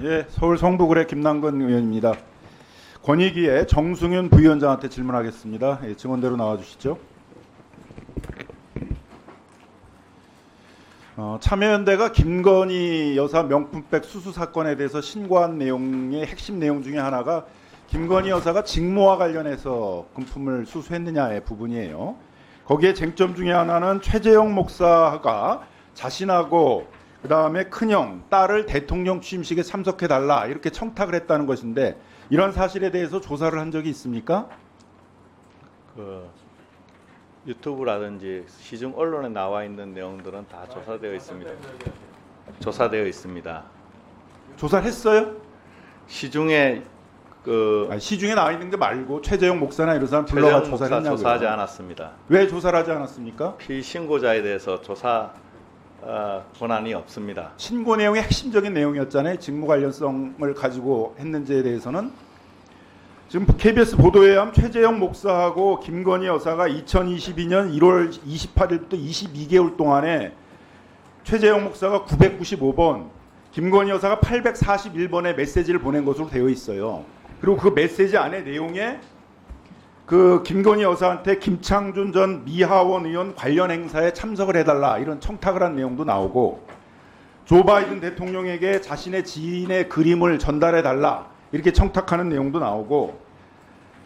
예, 서울 성북을의 김남근 의원입니다. 권익위의 정승윤 부위원장한테 질문하겠습니다. 예, 증언대로 나와주시죠. 참여연대가 김건희 여사 명품백 수수 사건에 대해서 신고한 내용의 핵심 내용 중에 하나가 김건희 여사가 직무와 관련해서 금품을 수수했느냐의 부분이에요. 거기에 쟁점 중에 하나는 최재형 목사가 자신하고 그 다음에 큰형, 딸을 대통령 취임식에 참석해달라 이렇게 청탁을 했다는 것인데 이런 사실에 대해서 조사를 한 적이 있습니까? 유튜브라든지 시중 언론에 나와 있는 내용들은 다 조사되어 있습니다. 조사되어 있습니다. 조사를 했어요? 시중에 시중에 나와 있는 게 말고 최재형 목사나 이런 사람 불러가 최재형 조사를 목사 했냐고요? 조사하지 않았습니다. 왜 조사를 하지 않았습니까? 피신고자에 대해서 조사 권한이 없습니다. 신고 내용의 핵심적인 내용이었잖아요. 직무 관련성을 가지고 했는지에 대해서는 지금 KBS 보도에 의하면 최재형 목사하고 김건희 여사가 2022년 1월 28일부터 22개월 동안에 최재형 목사가 995번, 김건희 여사가 841번의 메시지를 보낸 것으로 되어 있어요. 그리고 그 메시지 안에 내용에 그 김건희 여사한테 김창준 전 미하원 의원 관련 행사에 참석을 해달라 이런 청탁을 한 내용도 나오고, 조 바이든 대통령에게 자신의 지인의 그림을 전달해달라 이렇게 청탁하는 내용도 나오고,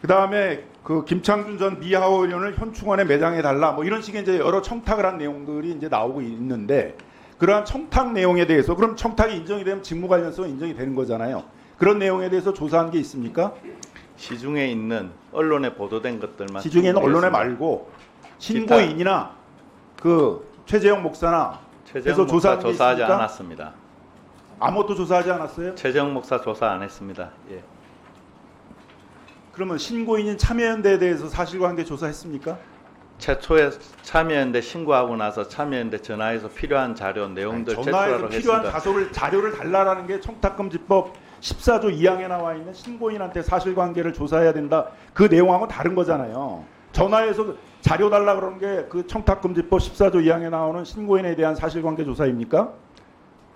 그 다음에 그 김창준 전 미하원 의원을 현충원에 매장해달라 뭐 이런 식의 이제 여러 청탁을 한 내용들이 이제 나오고 있는데, 그러한 청탁 내용에 대해서 그럼 청탁이 인정이 되면 직무 관련성은 인정이 되는 거잖아요. 그런 내용에 대해서 조사한 게 있습니까? 시중에 있는 언론에 보도된 것들만. 시중에는 언론에 말고 신고인이나 그 최재형 목사나 최재형 목사 조사하지 않았습니다. 아무것도 조사하지 않았어요? 최재형 목사 조사 안 했습니다. 예. 그러면 신고인인 참여연대에 대해서 사실관계 조사했습니까? 최초에 참여연대 신고하고 나서 참여연대 전화해서 필요한 자료 내용들 전화해서 제출하라고 필요한 했습니다. 자료를 달라라는 게 청탁금지법 14조 2항에 나와 있는 신고인한테 사실관계를 조사해야 된다. 그 내용하고 다른 거잖아요. 전화해서 자료 달라 그러는 게 그 청탁금지법 14조 2항에 나오는 신고인에 대한 사실관계 조사입니까?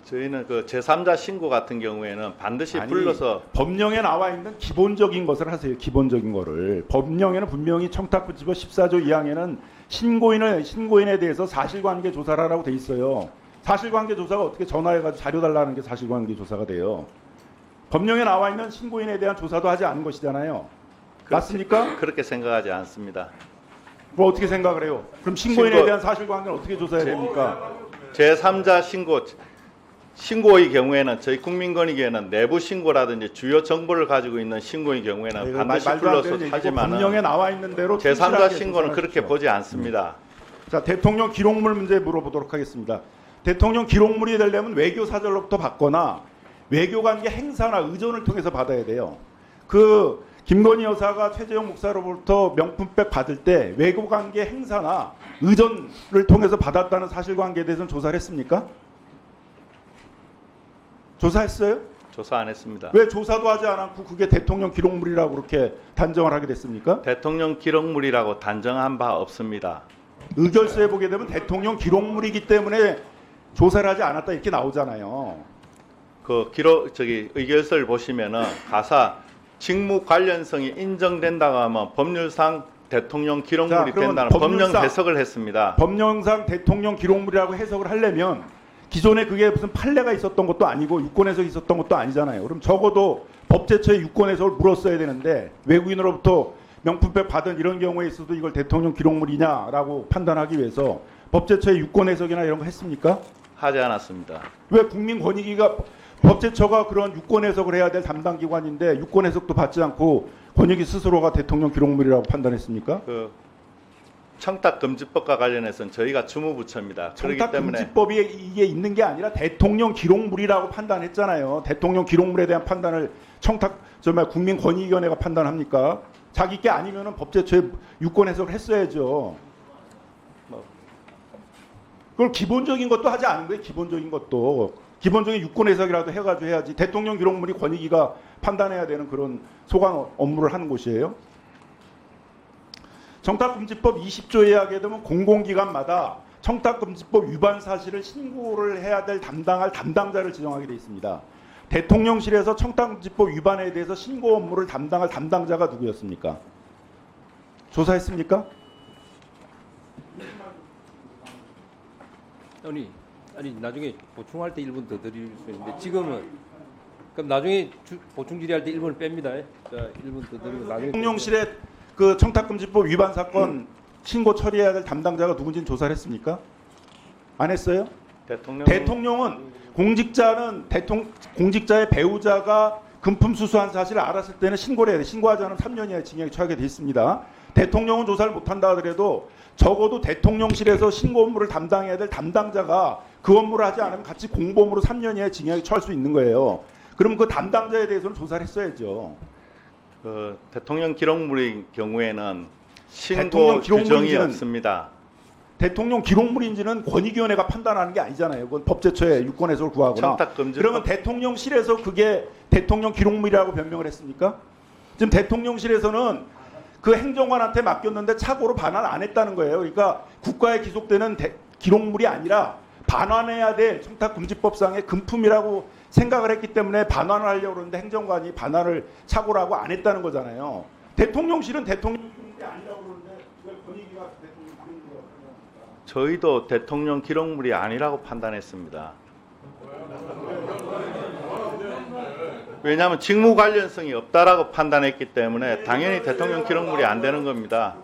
저희는 그 제3자 신고 같은 경우에는 반드시 불러서 법령에 나와 있는 기본적인 것을 하세요. 기본적인 거를. 법령에는 분명히 청탁금지법 14조 2항에는 신고인에 대해서 사실관계 조사를 하라고 돼 있어요. 사실관계 조사가 어떻게 전화해가지고 자료 달라는 게 사실관계 조사가 돼요. 법령에 나와 있는 신고인에 대한 조사도 하지 않은 것이잖아요. 맞습니까? 그렇게 생각하지 않습니다. 뭐 어떻게 생각을 해요? 그럼 신고인에 대한 사실관계는 어떻게 조사해야 됩니까? 제3자 신고의 경우에는 저희 국민권익위에는 내부 신고라든지 주요 정보를 가지고 있는 신고의 경우에는 반드시 불러서 하지만 법령에 나와 있는 대로 제3자 신고는 그렇게 보지 않습니다. 자, 대통령 기록물 문제 물어보도록 하겠습니다. 대통령 기록물이 되려면 외교 사절로부터 받거나 외교관계 행사나 의전을 통해서 받아야 돼요. 그 김건희 여사가 최재형 목사로부터 명품백 받을 때 외교관계 행사나 의전을 통해서 받았다는 사실관계에 대해서는 조사를 했습니까? 조사했어요? 조사 안 했습니다. 왜 조사도 하지 않았고 그게 대통령 기록물이라고 그렇게 단정을 하게 됐습니까? 대통령 기록물이라고 단정한 바 없습니다. 의결서에 보게 되면 대통령 기록물이기 때문에 조사를 하지 않았다 이렇게 나오잖아요. 그 의결서를 보시면은 가사 직무 관련성이 인정된다고 하면 법률상 대통령 기록물이 된다는 법령 해석을 했습니다. 법령상 대통령 기록물이라고 해석을 하려면 기존에 그게 무슨 판례가 있었던 것도 아니고 유권 해석이 있었던 것도 아니잖아요. 그럼 적어도 법제처에 유권 해석을 물었어야 되는데 외국인으로부터 명품백 받은 이런 경우에 있어도 이걸 대통령 기록물이냐라고 판단하기 위해서 법제처에 유권 해석이나 이런 거 했습니까? 하지 않았습니다. 왜 국민권익위가 법제처가 그런 유권 해석을 해야 될 담당 기관인데 유권 해석도 받지 않고 권익위 스스로가 대통령 기록물이라고 판단했습니까? 그 청탁금지법과 관련해서는 저희가 주무부처입니다. 그렇기 때문에 청탁금지법이 이게 있는 게 아니라 대통령 기록물이라고 판단했잖아요. 대통령 기록물에 대한 판단을 국민권익위원회가 판단합니까? 자기 게 아니면은 법제처에 유권 해석을 했어야죠. 그걸 기본적인 것도 하지 않은 거예요. 기본적인 유권 해석이라도 해가지고 해야지. 대통령 기록물이 권익위가 판단해야 되는 그런 소관 업무를 하는 곳이에요. 청탁금지법 20조에 하게 되면 공공기관마다 청탁금지법 위반 사실을 신고를 해야 될 담당할 담당자를 지정하게 돼 있습니다. 대통령실에서 청탁금지법 위반에 대해서 신고 업무를 담당할 담당자가 누구였습니까? 조사했습니까? 아니 나중에 보충할 때 1분 더 드릴 수 있는데 지금은 그럼 나중에 보충 질의할 때 1분을 뺍니다. 자 1분 더 드리고 나중에 대통령실에 그 청탁금지법 위반 사건 신고 처리해야 될 담당자가 누군지는 조사를 했습니까? 안 했어요? 대통령은 공직자의 배우자가 금품 수수한 사실을 알았을 때는 신고를 해야 돼. 신고하지 않으면 3년 이하의 징역에 처하게 돼 있습니다. 대통령은 조사를 못한다 하더라도 적어도 대통령실에서 신고 업무를 담당해야 될 담당자가 그 업무를 하지 않으면 같이 공범으로 3년 이하의 징역에 처할 수 있는 거예요. 그럼 그 담당자에 대해서는 조사를 했어야죠. 그 대통령 기록물의 경우에는 신고 대통령 규정이 기록물인지는- 없습니다. 대통령 기록물인지는 권익위원회가 판단하는 게 아니잖아요. 그건 법제처에 유권 해석을 구하거나. 청탁금지법 그러면 대통령실에서 그게 대통령 기록물이라고 변명을 했습니까? 지금 대통령실에서는 그 행정관한테 맡겼는데 착오로 반환 안 했다는 거예요. 그러니까 국가에 기속되는 기록물이 아니라 반환해야 될 청탁금지법상의 금품이라고 생각을 했기 때문에 반환을 하려고 그러는데 행정관이 반환을 착오로 하고 안 했다는 거잖아요. 대통령실은 대통령 기록물이 아니라고 그러는데 왜 권익위가 대통령 기록물이라고 생각합니까? 저희도 대통령 기록물이 아니라고 판단했습니다. 왜냐하면 직무 관련성이 없다라고 판단했기 때문에 당연히 대통령 기록물이 안 되는 겁니다.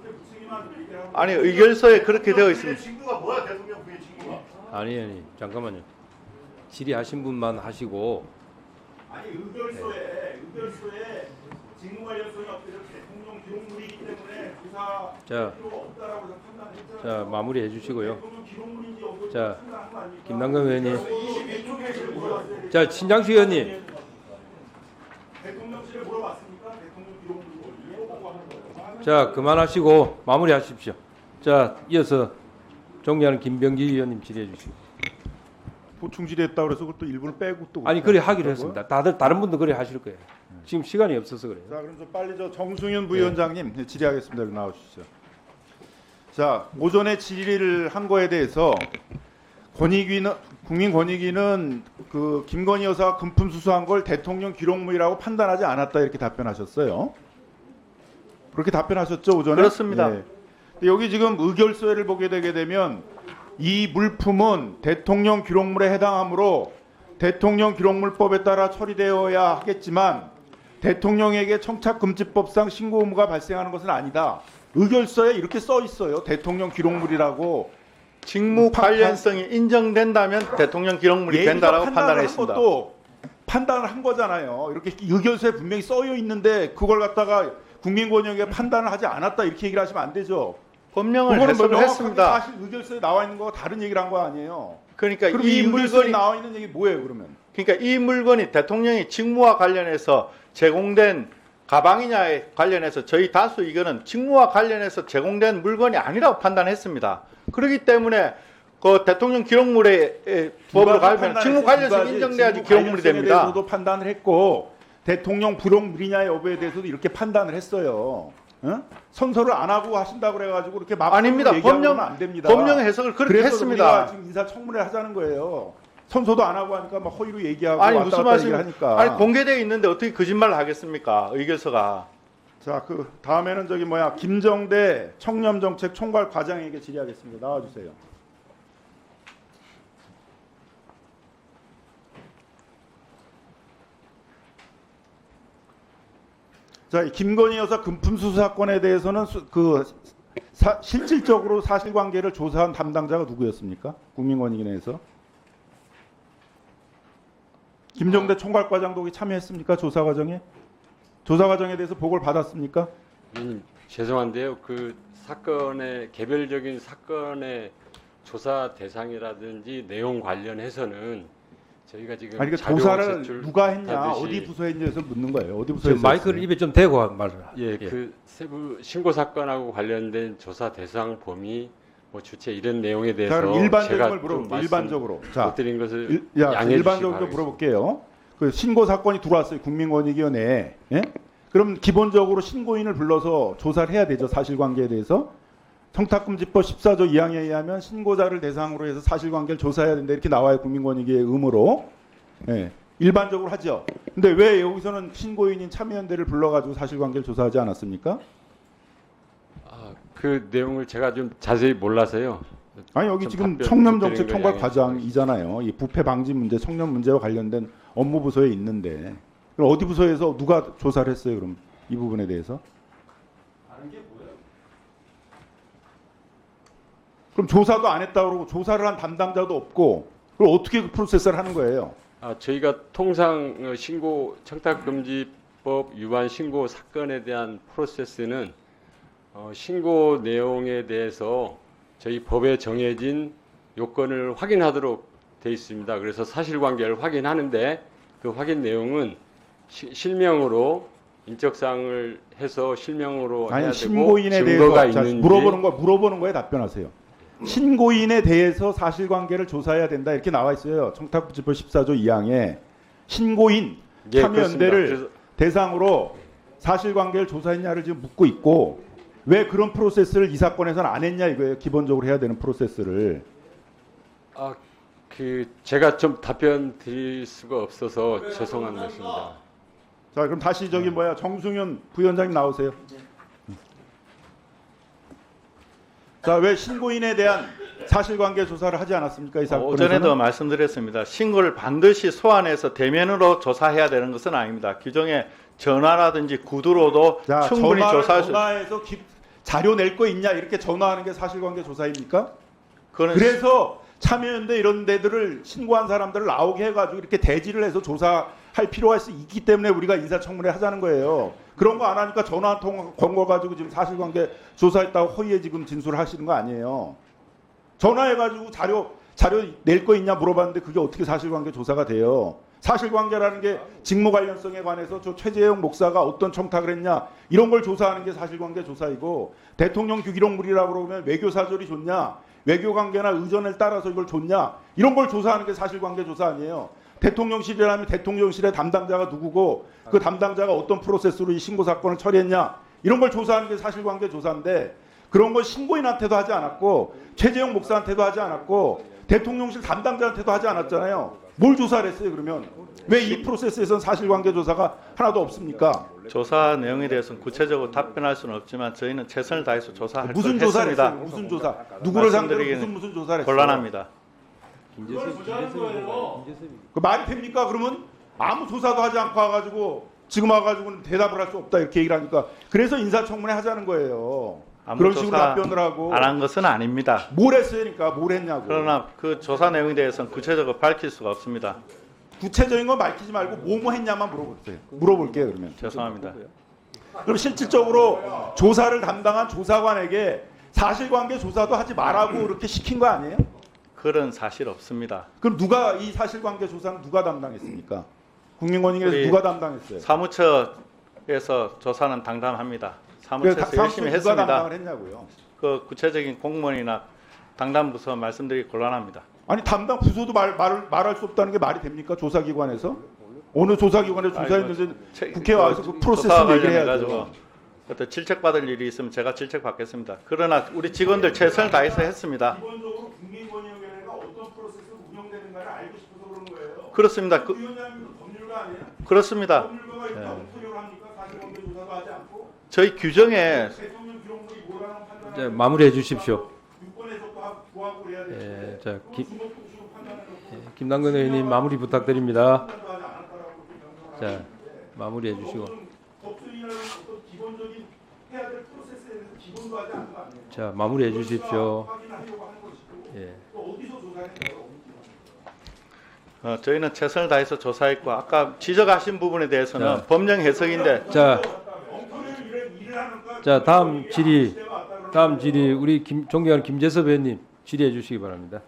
아니 의결서에 그렇게 되어 있습니다. 직무가 뭐야 대통령 부의 직무가? 아니 잠깐만요. 질의하신 분만 하시고 아니 의결서에 직무 관련성이 없대요. 대통령 기록물이기 때문에 조사 자, 필요가 없다라고 판단했잖아요. 자 마무리해 주시고요. 대통령 기록물인지 없는지 자 판단한 거 아닙니까? 김남근 의원님, 22쪽에 물어봤어요. 자 신장수 의원님, 대통령실에 물어봤습니까? 대통령 기록물이 물어보고 하는 거예요. 자 그만하시고 마무리하십시오. 자 이어서 정리하는 김병기 의원님 질의해 주시고. 보충 질의했다 그래서 그것도 일부를 빼고 또 아니 그래 하기로 했습니다. 다들 다른 분도 그래 하실 거예요. 지금 시간이 없어서 그래요. 자, 그럼 좀 빨리 정승윤 부위원장님 네, 질의하겠습니다. 나와 주시죠. 자, 오전에 질의를 한 거에 대해서 국민권익위는 그 김건희 여사가 금품 수수한 걸 대통령 기록물이라고 판단하지 않았다 이렇게 답변하셨어요. 그렇게 답변하셨죠 오전에? 그렇습니다. 네. 근데 여기 지금 의결서를 보게 되게 되면 이 물품은 대통령 기록물에 해당하므로 대통령 기록물법에 따라 처리되어야 하겠지만 대통령에게 청탁금지법상 신고 의무가 발생하는 것은 아니다. 의결서에 이렇게 써 있어요. 대통령 기록물이라고. 직무 관련성이 인정된다면 대통령 기록물이 된다라고 판단했습니다. 것도 판단을 한 거잖아요. 이렇게 의결서에 분명히 써 있는데 그걸 갖다가 국민권익위가 판단을 하지 않았다 이렇게 얘기를 하시면 안 되죠. 법령을 그거는 해석을 명확하게 했습니다. 사실 의결서에 나와 있는 거와 다른 얘기를 한 거 아니에요. 그러니까 그럼 이 의결서에 물건이 나와 있는 얘기 뭐예요, 그러면? 그러니까 이 물건이 대통령이 직무와 관련해서 제공된 가방이냐에 관련해서 저희 다수 이거는 직무와 관련해서 제공된 물건이 아니라고 판단했습니다. 그렇기 때문에 그 대통령 기록물에 법으로 가면 직무 관련성이 인정돼야지 기록물이 됩니다. 대해서도 판단을 했고 대통령 기록물이냐 여부에 대해서도 이렇게 판단을 했어요. 응? 선서를 안 하고 하신다고 그래가지고 이렇게 막 아닙니다. 안 됩니다. 법령 해석을 그렇게 그래서 했습니다. 우리가 지금 인사청문회 하자는 거예요. 선서도 안 하고 하니까 막 허위로 얘기하고 아니 왔다 무슨 갔다 말씀? 얘기를 하니까. 아니 공개되어 있는데 어떻게 거짓말을 하겠습니까? 의결서가. 자, 그 다음에는 저기 뭐야 김정대 청렴정책 총괄 과장에게 질의하겠습니다. 나와주세요. 자, 이 김건희 여사 금품 수수 사건에 대해서는 실질적으로 사실관계를 조사한 담당자가 누구였습니까? 국민권익위 내에서 김정대 총괄과장도 거기 참여했습니까? 조사 과정에? 조사 과정에 대해서 보고를 받았습니까? 죄송한데요. 그 사건의 개별적인 사건의 조사 대상이라든지 내용 관련해서는 저희가 지금 아니, 그 자료 조사를 제출 누가 했냐, 하듯이 어디 부서 했냐에서 묻는 거예요. 어디 부서에서 지금 마이크를 했어요? 입에 좀 대고 말을. 그 세부 신고 사건하고 관련된 조사 대상 범위 뭐 주체 이런 내용에 대해서 자, 그럼 일반적인 제가 걸 좀 물어볼게요. 말씀 일반적으로. 자, 못 드린 것을 양해해 일반적으로 좀 주시기 물어볼게요. 그 신고 사건이 들어왔어요. 국민권익위원회에. 예? 그럼 기본적으로 신고인을 불러서 조사를 해야 되죠. 사실관계에 대해서. 청탁금지법 14조 2항에 의하면 신고자를 대상으로 해서 사실관계를 조사해야 된다. 이렇게 나와요. 국민권익위의 의무로. 예. 일반적으로 하죠. 근데 왜 여기서는 신고인인 참여연대를 불러가지고 사실관계를 조사하지 않았습니까? 그 내용을 제가 좀 자세히 몰라서요. 아니 여기 좀 지금 답변 청렴정책 드리는 총괄 걸 과장이잖아요. 이 부패 방지 문제, 청렴 문제와 관련된 업무 부서에 있는데 그럼 어디 부서에서 누가 조사를 했어요? 그럼 이 부분에 대해서? 그럼 조사도 안 했다고 그러고 조사를 한 담당자도 없고 그럼 어떻게 그 프로세스를 하는 거예요? 저희가 통상 신고 청탁금지법 위반 신고 사건에 대한 프로세스는 신고 내용에 대해서 저희 법에 정해진 요건을 확인하도록 돼 있습니다. 그래서 사실관계를 확인하는데 그 확인 내용은 실명으로 인적사항을 해서 실명으로 해야 아니 되고 신고인에 증거가 대해서 자, 있는지 물어보는 거에 답변하세요. 신고인에 대해서 사실관계를 조사해야 된다 이렇게 나와 있어요. 청탁부지법 14조 2항에 신고인 예, 참여연대를 그렇습니다. 대상으로 사실관계를 조사했냐를 지금 묻고 있고 왜 그런 프로세스를 이 사건에서는 안 했냐 이거예요. 기본적으로 해야 되는 프로세스를. 제가 좀 답변 드릴 수가 없어서 죄송한 말씀입니다. 자 그럼 다시 저기 정승윤 부위원장님 나오세요. 자 왜 신고인에 대한 사실관계 조사를 하지 않았습니까 이 사건에서는? 오전에도 말씀드렸습니다. 신고를 반드시 소환해서 대면으로 조사해야 되는 것은 아닙니다. 규정에 전화라든지 구두로도 자, 충분히 조사할 수. 전화해서 자료 낼 거 있냐 이렇게 전화하는 게 사실관계 조사입니까? 그거는 그래서 참여연대 이런 데들을 신고한 사람들을 나오게 해가지고 이렇게 대지를 해서 조사할 필요가 있기 때문에 우리가 인사청문회 하자는 거예요. 그런 거 안 하니까 전화 한 통 건 거 가지고 지금 사실관계 조사했다고 허위에 지금 진술하시는 거 아니에요. 전화해가지고 자료 낼 거 있냐 물어봤는데 그게 어떻게 사실관계 조사가 돼요? 사실관계라는 게 직무 관련성에 관해서 저 최재형 목사가 어떤 청탁을 했냐 이런 걸 조사하는 게 사실관계 조사이고 대통령 규기록물이라고 그러면 외교사절이 좋냐 외교관계나 의전을 따라서 이걸 줬냐 이런 걸 조사하는 게 사실관계 조사 아니에요. 대통령실이라면 대통령실의 담당자가 누구고 그 담당자가 어떤 프로세스로 이 신고 사건을 처리했냐 이런 걸 조사하는 게 사실관계 조사인데 그런 걸 신고인한테도 하지 않았고 최재형 목사한테도 하지 않았고 대통령실 담당자한테도 하지 않았잖아요. 뭘 조사를 했어요 그러면? 왜 이 프로세스에서는 사실관계 조사가 하나도 없습니까? 조사 내용에 대해서는 구체적으로 답변할 수는 없지만 저희는 최선을 다해서 조사할 무슨 걸 조사를 했습니다. 했어요? 무슨 조사? 누구를 상대로 말씀드리기는 무슨 조사를 했어요? 곤란합니다. 그 말이 됩니까? 그러면 아무 조사도 하지 않고 와가지고 지금 와가지고는 대답을 할 수 없다 이렇게 얘기를 하니까 그래서 인사청문회 하자는 거예요. 아무 그런 식으로 조사 답변을 하고 안 한 것은 아닙니다. 뭘 했어요? 그러니까 뭘 했냐고. 그러나 그 조사 내용에 대해서는 구체적으로 밝힐 수가 없습니다. 구체적인 건 밝히지 말고 뭐뭐 했냐만 물어보세요. 물어볼게요 그러면. 죄송합니다. 그럼 실질적으로 조사를 담당한 조사관에게 사실관계 조사도 하지 말라고 이렇게 시킨 거 아니에요? 그런 사실 없습니다. 그럼 누가 이 사실관계 조사는 누가 담당했습니까? 국민권익위에서 우리 누가 담당했어요? 사무처에서 조사는 당당합니다. 사무처에서 열심히 누가 했습니다. 담당을 했냐고요? 그 구체적인 공무원이나 당담부서 말씀드리기 곤란합니다. 아니 담당 부서도 말할 수 없다는 게 말이 됩니까? 조사기관에서 어느 조사기관에서 조사했는지 국회에 와서 그 프로세스를 얘기해야죠. 어떤 질책받을 일이 있으면 제가 질책받겠습니다. 그러나 우리 직원들 최선을 다해서 했습니다. 기본적으로 국민권익위원회가 어떤 프로세스로 운영되는가를 알고 싶어서 그런 거예요. 그렇습니다. 위원장님도 법률가 아니에요? 그렇습니다. 법률가가 이렇게 엉터리로 합니까? 사실관계 조사도 하지 않고 저희 규정에 대통령 기록물이 뭐라는 판단을 자, 마무리해 주십시오. 유권에서도 구하고 그래야 되는데 자, 주먹통수로 판단해놓고 김남근 의원님 마무리 부탁드립니다. 판단도 하지 않았다라고 그렇게 자, 마무리해 주시고. 법술이라는 어떤 기본적인 해야 될 프로세스에 대해서 기본도 하지 않은 거 아니에요? 자, 마무리해 주십시오. 확인하려고 하는 것이고 예. 또 어디서 조사했나요? 저희는 최선을 다해서 조사했고 아까 지적하신 부분에 대해서는 자. 법령 해석인데 자, 다음 질의 우리 존경하는 김재섭 의원님 질의해 주시기 바랍니다.